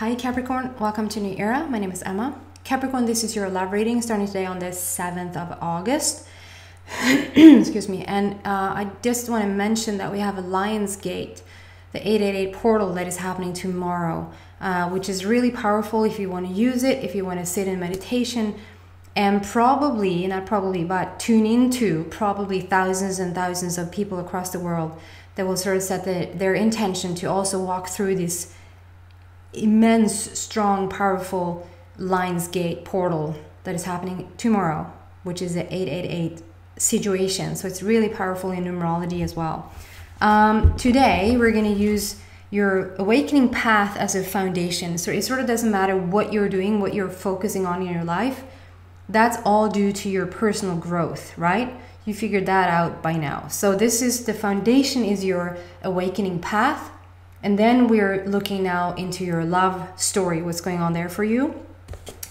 Hi Capricorn, welcome to New Era. My name is Emma. Capricorn, this is your love reading starting today on the 7th of August. Excuse me. And I just want to mention that we have a Lion's Gate, the 888 portal that is happening tomorrow, which is really powerful if you want to use it, if you want to sit in meditation, and probably, not probably, but tune into probably thousands and thousands of people across the world that will sort of set their intention to also walk through this immense, strong, powerful Lion's Gate portal that is happening tomorrow, which is the 888 situation. So it's really powerful in numerology as well. Today, we're going to use your awakening path as a foundation. So it sort of doesn't matter what you're doing, what you're focusing on in your life. That's all due to your personal growth, right? You figured that out by now. So this is the foundation, is your awakening path. And then we're looking now into your love story, what's going on there for you.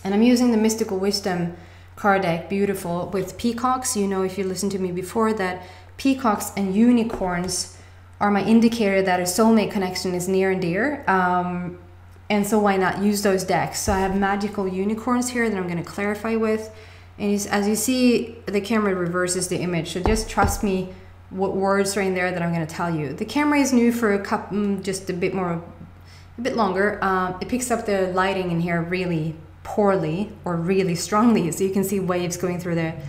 And I'm using the Mystical Wisdom card deck, beautiful, with peacocks. You know, if you listened to me before, that peacocks and unicorns are my indicator that a soulmate connection is near and dear. And so why not use those decks? So I have magical unicorns here that I'm going to clarify with. And as you see, the camera reverses the image. So just trust me what words are in there that I'm going to tell you. The camera is new for a couple, just a bit longer. It picks up the lighting in here really poorly or really strongly, so you can see waves going through there.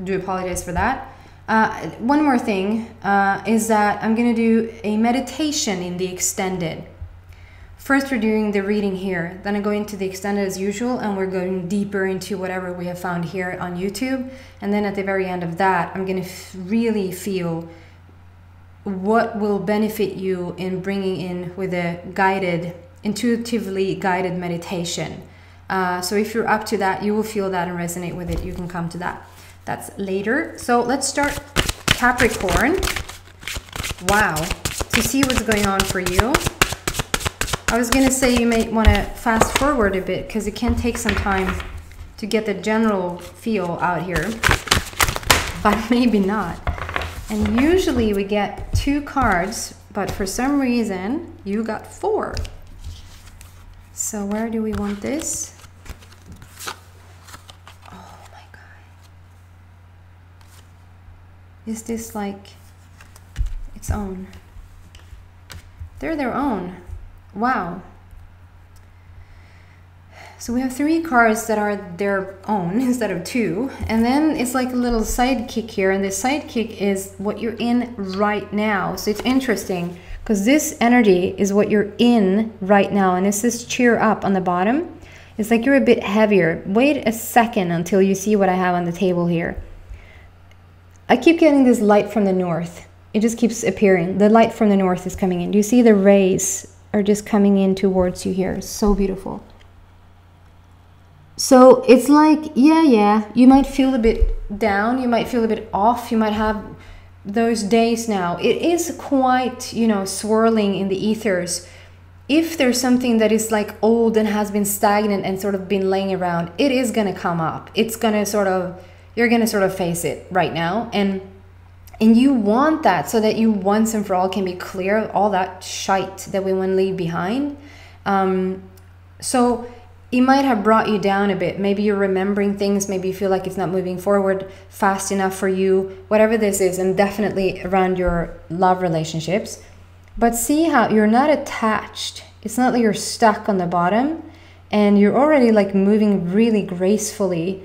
Do apologize for that. One more thing is that I'm going to do a meditation in the extended. First, we're doing the reading here, then I go into the extended as usual, and we're going deeper into whatever we have found here on YouTube. And then at the very end of that, I'm going to really feel what will benefit you in bringing in with a guided, intuitively guided meditation. So if you're up to that, you will feel that and resonate with it. You can come to that. That's later. So let's start Capricorn. Wow. To see what's going on for you. I was going to say you may want to fast forward a bit because it can take some time to get the general feel out here, but maybe not. And usually we get 2 cards, but for some reason you got 4. So where do we want this? Oh my God. Is this like its own? They're their own. Wow. So we have 3 cards that are their own instead of 2. And then it's like a little sidekick here. And the sidekick is what you're in right now. So it's interesting because this energy is what you're in right now. And it says cheer up on the bottom. It's like you're a bit heavier. Wait a second until you see what I have on the table here. I keep getting this light from the north. It just keeps appearing. The light from the north is coming in. Do you see the rays are just coming in towards you here? It's so beautiful. So it's like, yeah, you might feel a bit down, you might feel a bit off, you might have those days now. It is quite, you know, swirling in the ethers. If there's something that is like old and has been stagnant and sort of been laying around, it is going to come up. It's going to sort of, you're going to sort of face it right now. And you want that so that you once and for all can be clear of all that shite that we want to leave behind. So it might have brought you down a bit. Maybe you're remembering things. Maybe you feel like it's not moving forward fast enough for you. Whatever this is, and definitely around your love relationships. But see how you're not attached. It's not like you're stuck on the bottom. And you're already like moving really gracefully,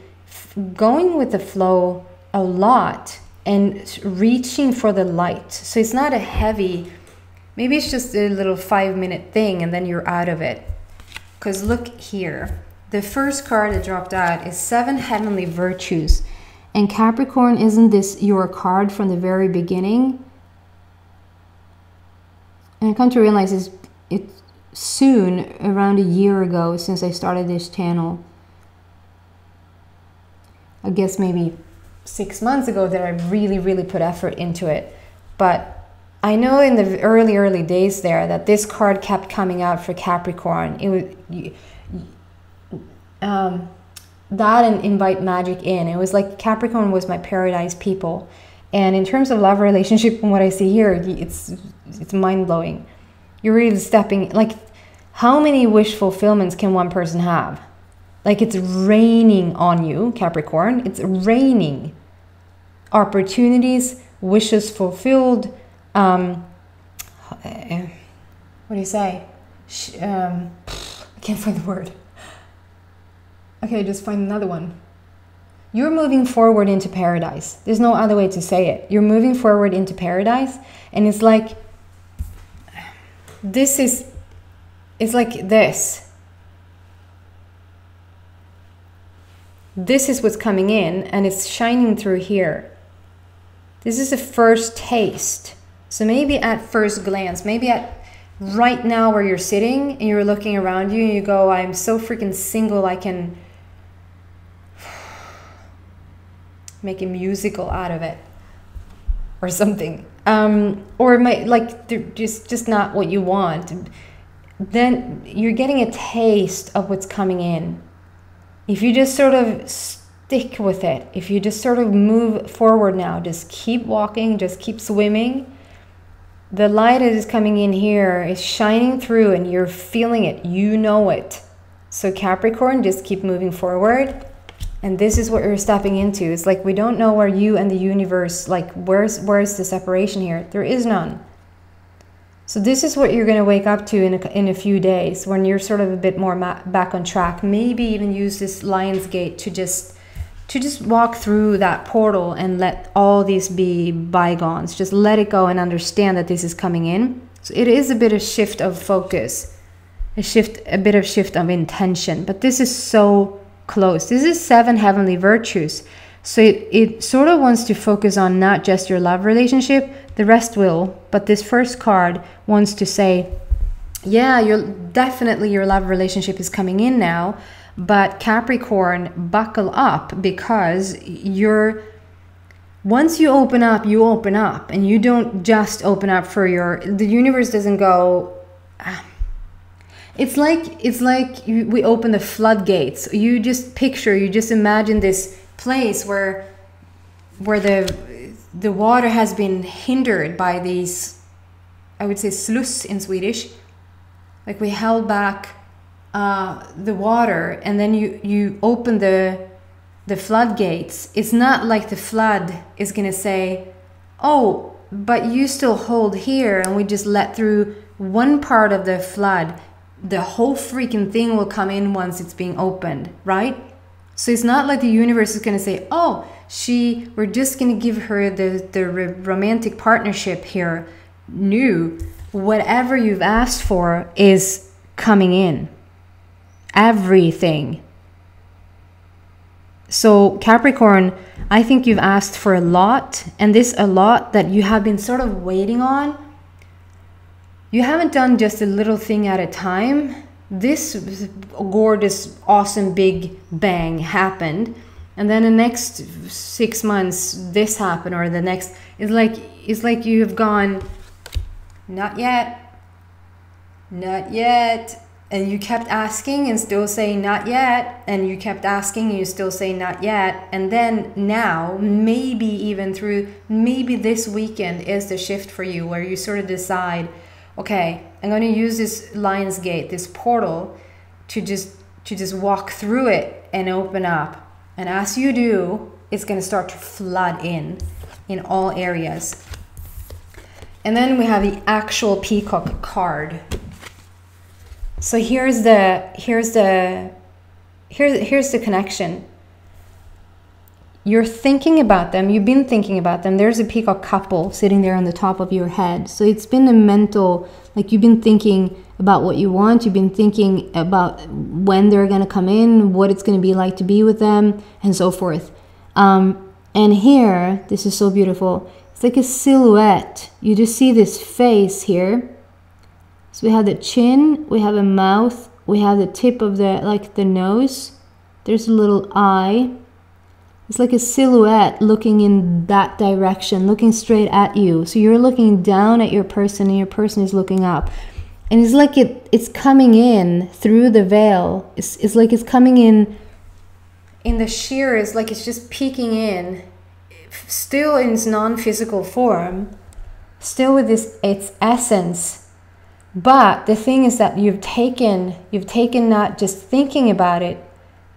going with the flow a lot. And reaching for the light. So it's not a heavy, maybe it's just a little 5-minute thing and then you're out of it. Because look here, the first card that dropped out is 7 Heavenly Virtues. And Capricorn, isn't this your card from the very beginning? And I come to realize it's soon, around a year ago since I started this channel. I guess maybe 6 months ago that I really put effort into it. But I know in the early days there that this card kept coming out for Capricorn. It was that and invite magic in. It was like Capricorn was my paradise people. And in terms of love relationship, from what I see here, it's it's mind-blowing. You're really stepping, like, how many wish fulfillments can one person have? Like, it's raining on you, Capricorn. It's raining. Opportunities, wishes fulfilled. What do you say? I can't find the word. Okay, just find another one. You're moving forward into paradise. There's no other way to say it. You're moving forward into paradise, and it's like, it's like this. This is what's coming in, and it's shining through here. This is a first taste. So maybe at first glance, maybe at right now where you're sitting and you're looking around you and you go, I'm so freaking single, I can make a musical out of it or something. Or it might, like, just not what you want. Then you're getting a taste of what's coming in. If you just sort of stick with it, if you just sort of move forward now, just keep walking, just keep swimming, the light that is coming in here is shining through and you're feeling it, you know it. So Capricorn, just keep moving forward. And this is what you're stepping into. It's like, we don't know where you and the universe, like, where's the separation here? There is none. So this is what you're going to wake up to in a few days, when you're sort of a bit more back on track. Maybe even use this Lion's Gate to just walk through that portal and let all these be bygones. Just let it go and understand that this is coming in. So it is a bit of shift of focus, a bit of shift of intention. But this is so close. This is 7 heavenly virtues. So it sort of wants to focus on not just your love relationship, the rest will, but this first card wants to say, yeah, definitely your love relationship is coming in now, but Capricorn, buckle up, because once you open up, and you don't just open up for the universe doesn't go, it's like we open the floodgates. You just imagine this place where the water has been hindered by these, I would say, sluice in Swedish. Like, we held back the water, and then you open the floodgates. It's not like the flood is gonna say, oh, but you still hold here, and we just let through one part of the flood. The whole freaking thing will come in once it's being opened, right? So it's not like the universe is going to say, oh, we're just going to give her the romantic partnership here. No, whatever you've asked for is coming in. Everything. So Capricorn, I think you've asked for a lot, and this a lot that you have been sort of waiting on. You haven't done just a little thing at a time. This gorgeous, awesome, big bang happened, and then the next 6 months this happened, or the next. It's like you have gone, not yet, not yet, and you kept asking and still saying not yet, and you kept asking and you still say not yet, and then now, maybe even through, maybe this weekend is the shift for you, where you sort of decide, okay, I'm going to use this Lion's Gate, this portal, to just walk through it and open up. And as you do, it's going to start to flood in all areas. And then we have the actual peacock card. So here's the connection. You're thinking about them. You've been thinking about them. There's a peacock couple sitting there on the top of your head. So it's been a mental, like, you've been thinking about what you want. You've been thinking about when they're going to come in, what it's going to be like to be with them, and so forth. And here, this is so beautiful. It's like a silhouette. You just see this face here. So we have the chin, we have a mouth, we have the tip of the nose. There's a little eye. It's like a silhouette looking in that direction, looking straight at you. So you're looking down at your person, and your person is looking up. And it's like it's coming in through the veil. It's like it's coming in the sheer. It's like it's just peeking in, still in its non-physical form, still with this its essence. But the thing is that you've taken not just thinking about it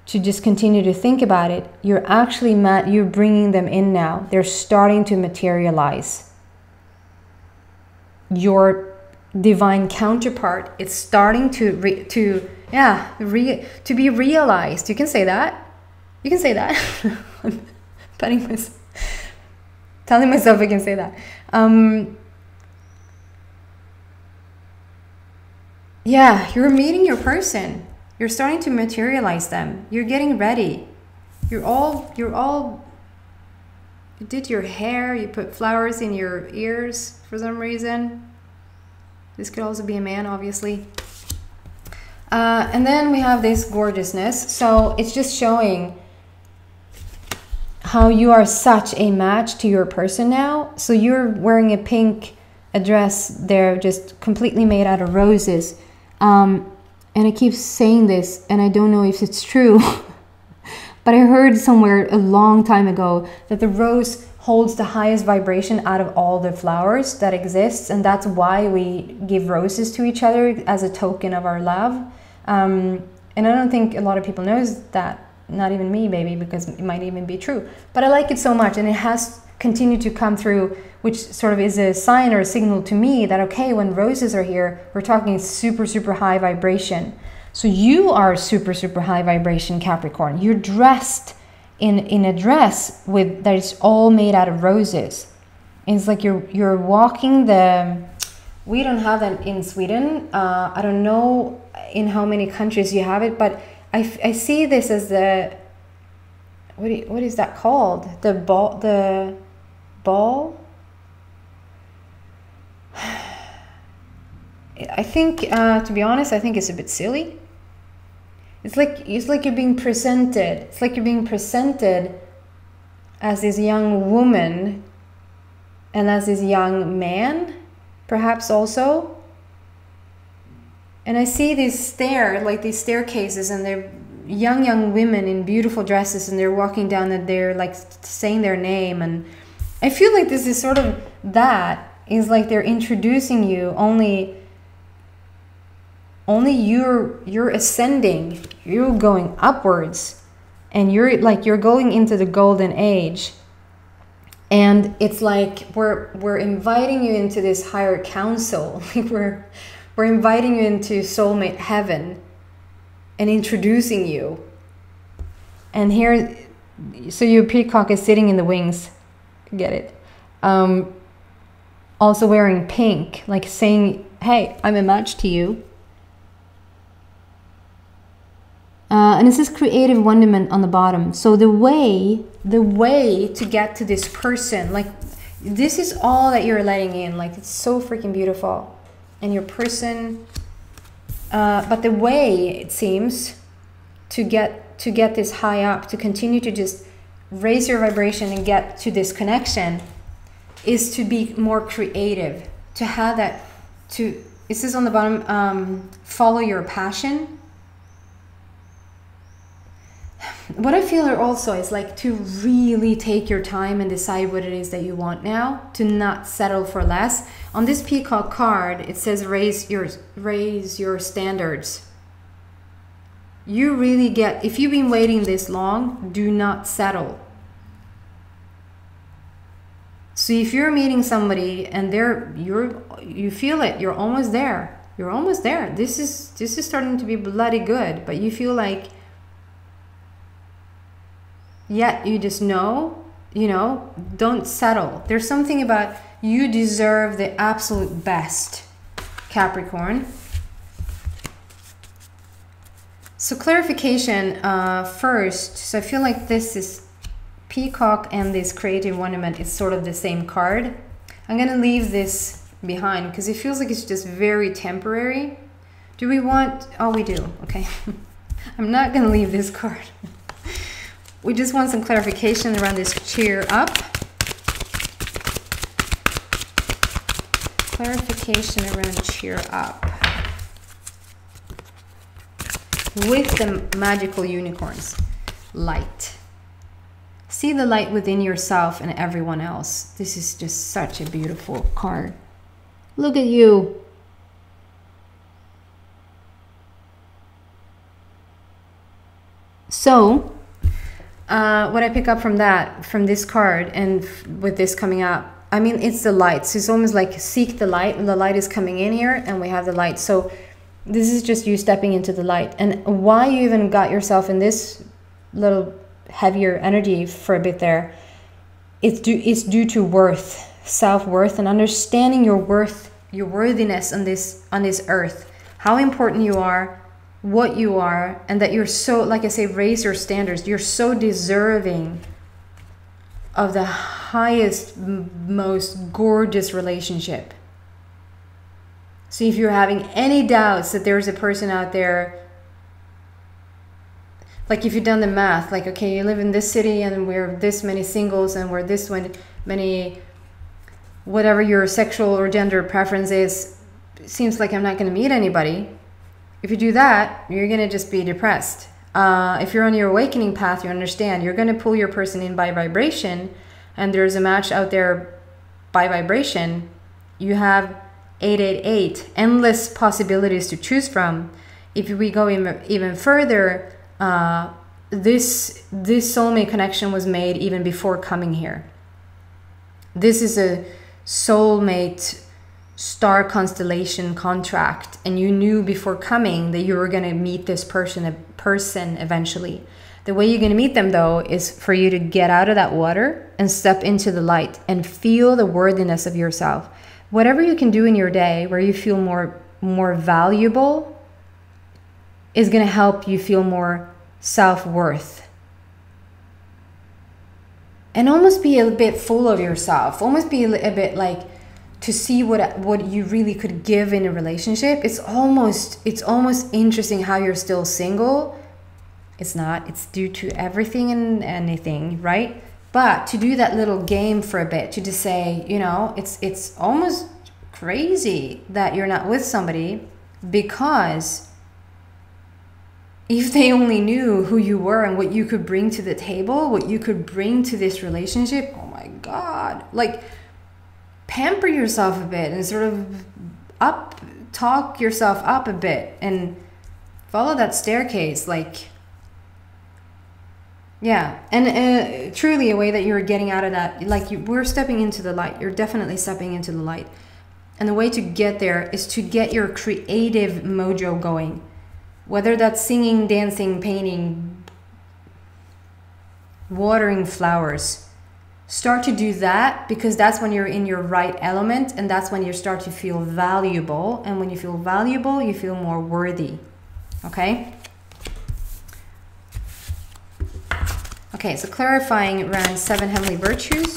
to just continue to think about it. You're actually you're bringing them in now. They're starting to materialize. Your divine counterpart is starting to be realized. You can say that. You can say that. I'm telling myself I can say that. Yeah, you're meeting your person. You're starting to materialize them. You're getting ready. You did your hair, you put flowers in your ears for some reason. This could also be a man, obviously. And then we have this gorgeousness. So it's just showing how you are such a match to your person now. So you're wearing a pink dress. They're just completely made out of roses. And I keep saying this, and I don't know if it's true, but I heard somewhere a long time ago that the rose holds the highest vibration out of all the flowers that exists, and that's why we give roses to each other as a token of our love. And I don't think a lot of people knows that, not even me, maybe, because it might even be true. But I like it so much, and it has continued to come through, which sort of is a sign or a signal to me that, okay, when roses are here, we're talking super, super high vibration. So you are super, super high vibration, Capricorn. You're dressed in a dress with that is all made out of roses. And it's like you're walking the... We don't have that in Sweden. I don't know in how many countries you have it, but I see this as the... What is that called? The ball? I think, to be honest, I think it's a bit silly. It's like you're being presented. It's like you're being presented as this young woman and as this young man, perhaps also. And I see these these staircases, and they're young women in beautiful dresses, and they're walking down, and they're like saying their name. And I feel like this is sort of that. Is like they're introducing you only you're ascending, you're going upwards, and you're going into the golden age. And it's like we're inviting you into this higher council. we're inviting you into soulmate heaven and introducing you. And here, so your peacock is sitting in the wings. Get it? Also wearing pink, like saying, hey, I'm a match to you. And it says creative wonderment on the bottom. So the way to get to this person, like this is all that you're letting in. Like it's so freaking beautiful. And your person, but the way it seems to get this high up, to continue to just raise your vibration and get to this connection, is to be more creative, to have that, it says on the bottom, follow your passion. What I feel here also is like to really take your time and decide what it is that you want now, to not settle for less. On this peacock card, it says raise your standards. You really get, if you've been waiting this long, do not settle. So if you're meeting somebody and you feel it, you're almost there. You're almost there. This is starting to be bloody good, but you feel like, yet you just know, don't settle. There's something about you deserve the absolute best, Capricorn. So clarification first. So I feel like this is peacock and this creative wonderment is sort of the same card. I'm going to leave this behind because it feels like it's just very temporary. Do we want... Oh, we do. Okay. I'm not going to leave this card. We just want some clarification around this cheer up. Clarification around cheer up. With the magical unicorns. Light. See the light within yourself and everyone else. This is just such a beautiful card. Look at you. So, what I pick up from that, from this card, and with this coming up, I mean, it's the light. So it's almost like seek the light, and the light is coming in here, and we have the light. So this is just you stepping into the light. And why you even got yourself in this little heavier energy for a bit there, it's due to worth, self-worth, and understanding your worth, your worthiness on this earth, how important you are, what you are, and that you're so, like I say, raise your standards. You're so deserving of the highest, most gorgeous relationship. So if you're having any doubts that there's a person out there, like if you've done the math, like, okay, you live in this city and we're this many singles and we're this many, whatever your sexual or gender preference is, it seems like I'm not going to meet anybody. If you do that, you're going to just be depressed. If you're on your awakening path, you understand you're going to pull your person in by vibration, and there's a match out there by vibration. You have 888, endless possibilities to choose from. If we go even further, this soulmate connection was made even before coming here. This is a soulmate star constellation contract, and you knew before coming that you were going to meet this person eventually. The way you're going to meet them, though, is for you to get out of that water and step into the light and feel the worthiness of yourself. Whatever you can do in your day where you feel more valuable is going to help you feel more self-worth. And almost be a bit full of yourself. Almost be a bit like, to see what you really could give in a relationship. It's almost interesting how you're still single. It's not. It's due to everything and anything, right? But to do that little game for a bit, to just say, you know, it's almost crazy that you're not with somebody, because if they only knew who you were and what you could bring to the table, what you could bring to this relationship, oh my God, like, pamper yourself a bit and sort of talk yourself up a bit and follow that staircase, like, yeah. And truly a way that you're getting out of that, like, we're stepping into the light. You're definitely stepping into the light. And the way to get there is to get your creative mojo going, whether that's singing, dancing, painting, watering flowers. Start to do that, because that's when you're in your right element, and that's when you start to feel valuable. And when you feel valuable, you feel more worthy. Okay? Okay, so clarifying around 7 heavenly virtues.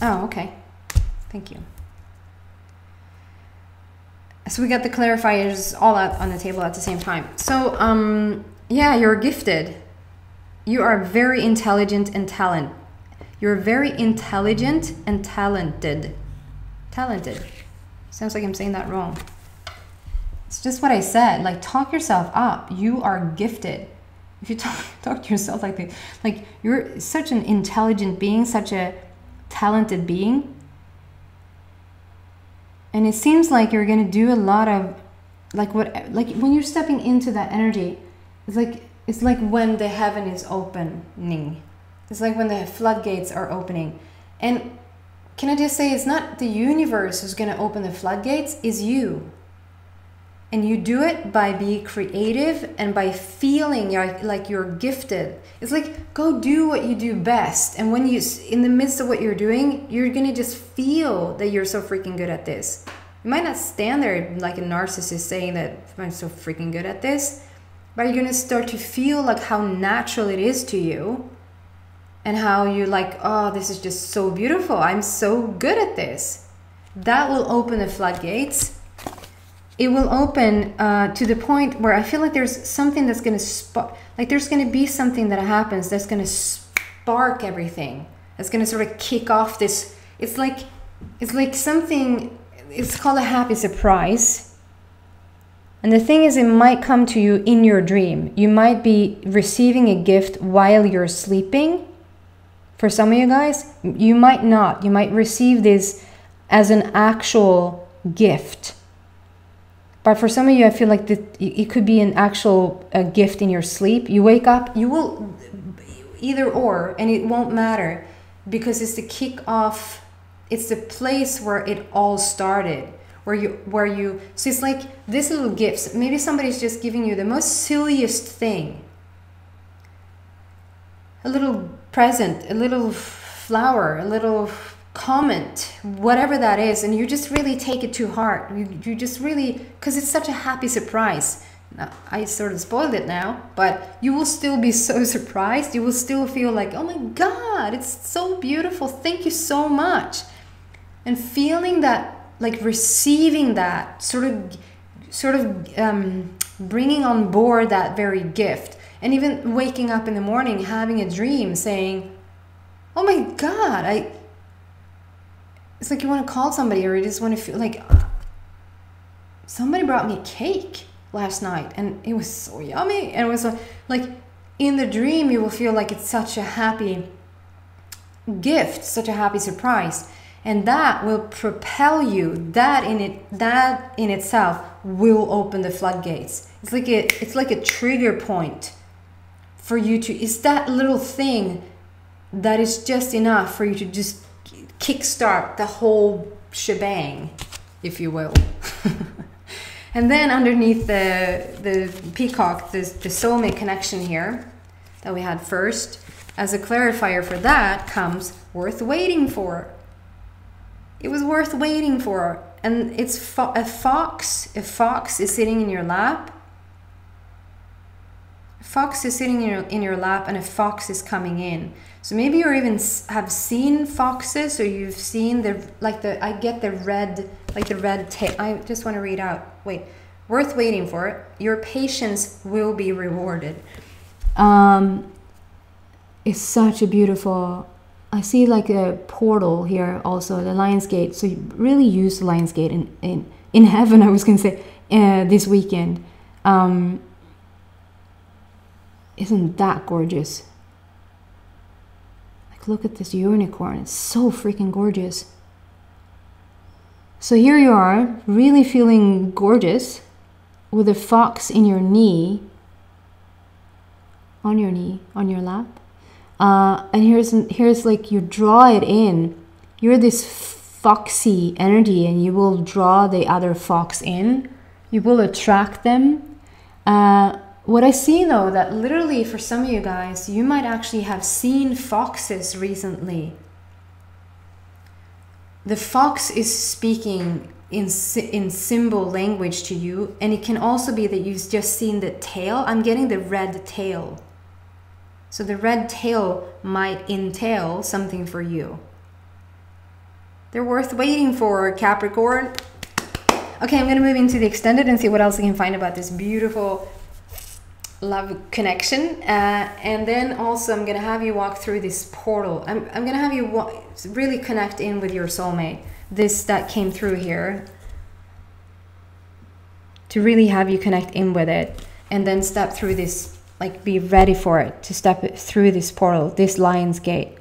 Oh, okay. Thank you. So we got the clarifiers all out on the table at the same time. So, yeah, you're gifted. You are very intelligent and talented. You're very intelligent and talented. Talented. Sounds like I'm saying that wrong. It's just what I said. Like, talk yourself up. You are gifted. If you talk to yourself like this, like, you're such an intelligent being, such a talented being. And it seems like you're going to do a lot of, like when you're stepping into that energy, it's like when the heaven is opening. It's like when the floodgates are opening. And can I just say, it's not the universe who's going to open the floodgates, it's you. And you do it by being creative and by feeling like you're gifted. It's like, go do what you do best. And when you, in the midst of what you're doing, you're going to just feel that you're so freaking good at this. You might not stand there like a narcissist saying that I'm so freaking good at this, but you're going to start to feel like how natural it is to you, and how you're like, oh, this is just so beautiful. I'm so good at this. That will open the floodgates. It will open to the point where I feel like there's something that's going to spark, like there's going to be something that happens that's going to spark everything. That's going to sort of kick off this. It's like It's like something, it's called a happy surprise. And the thing is, it might come to you in your dream. You might be receiving a gift while you're sleeping. For some of you guys, you might not. You might receive this as an actual gift. But for some of you, I feel like it could be an actual gift in your sleep. You wake up, you will either or, and it won't matter, because it's the kick off. It's the place where it all started, where you. So it's like these little gifts. Maybe somebody's just giving you the most silliest thing. A little present, a little flower, a little comment, whatever that is, and you just really take it to heart. You just really, because it's such a happy surprise. Now, I sort of spoiled it now, but you will still be so surprised. You will still feel like, oh my God, it's so beautiful. Thank you so much. And feeling that, like receiving that, sort of bringing on board that very gift. And even waking up in the morning, having a dream saying, oh my God, it's like you want to call somebody, or you just want to feel like, somebody brought me cake last night and it was so yummy. And it was like in the dream, you will feel like it's such a happy gift, such a happy surprise. And that will propel you, that in itself will open the floodgates. It's like a trigger point for you to, it's that little thing that is just enough for you to just kickstart the whole shebang, if you will. And then underneath the peacock, the soulmate connection here that we had first, as a clarifier for that comes worth waiting for. It was worth waiting for. And it's a fox. A fox is sitting in your lap. A fox is sitting in your lap, and a fox is coming in. So maybe you even have seen foxes, or you've seen I get the red, like the red tail. I just want to read out. Wait, worth waiting for. Your patience will be rewarded. It's such a beautiful, I see like a portal here also, the Lion's Gate. So you really use the Lion's Gate in heaven, I was going to say, this weekend. Isn't that gorgeous? Like, look at this unicorn. It's so freaking gorgeous. So here you are, really feeling gorgeous, with a fox in your knee, on your lap. And here's like, you draw it in. You're this foxy energy, and you will draw the other fox in. You will attract them. What I see though, that literally for some of you guys, you might actually have seen foxes recently. The fox is speaking in symbol language to you, and it can also be that you've just seen the tail. I'm getting the red tail. So the red tail might entail something for you. They're worth waiting for, Capricorn. Okay, I'm going to move into the extended and see what else I can find about this beautiful love connection. And then also I'm going to have you walk through this portal. I'm going to have you really connect in with your soulmate. This that came through here. To really have you connect in with it. And then step through this, like be ready for it, to step through this portal, this Lion's Gate.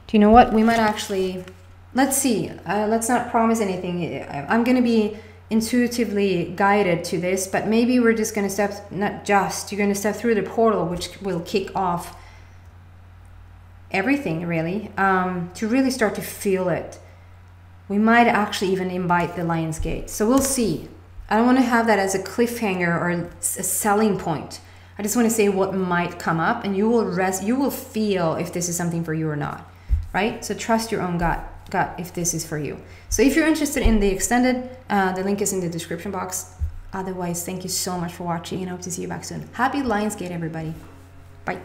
Do you know what? We might actually, let's see, let's not promise anything. I'm going to be intuitively guided to this, but maybe we're just going to step, you're going to step through the portal, which will kick off everything really, to really start to feel it. We might actually even invite the Lion's Gate. So we'll see. I don't want to have that as a cliffhanger or a selling point. I just want to say what might come up, and you will feel if this is something for you or not, right? So trust your own gut if this is for you. So if you're interested in the extended, the link is in the description box. Otherwise, thank you so much for watching, and I hope to see you back soon. Happy Lion's Gate, everybody. Bye.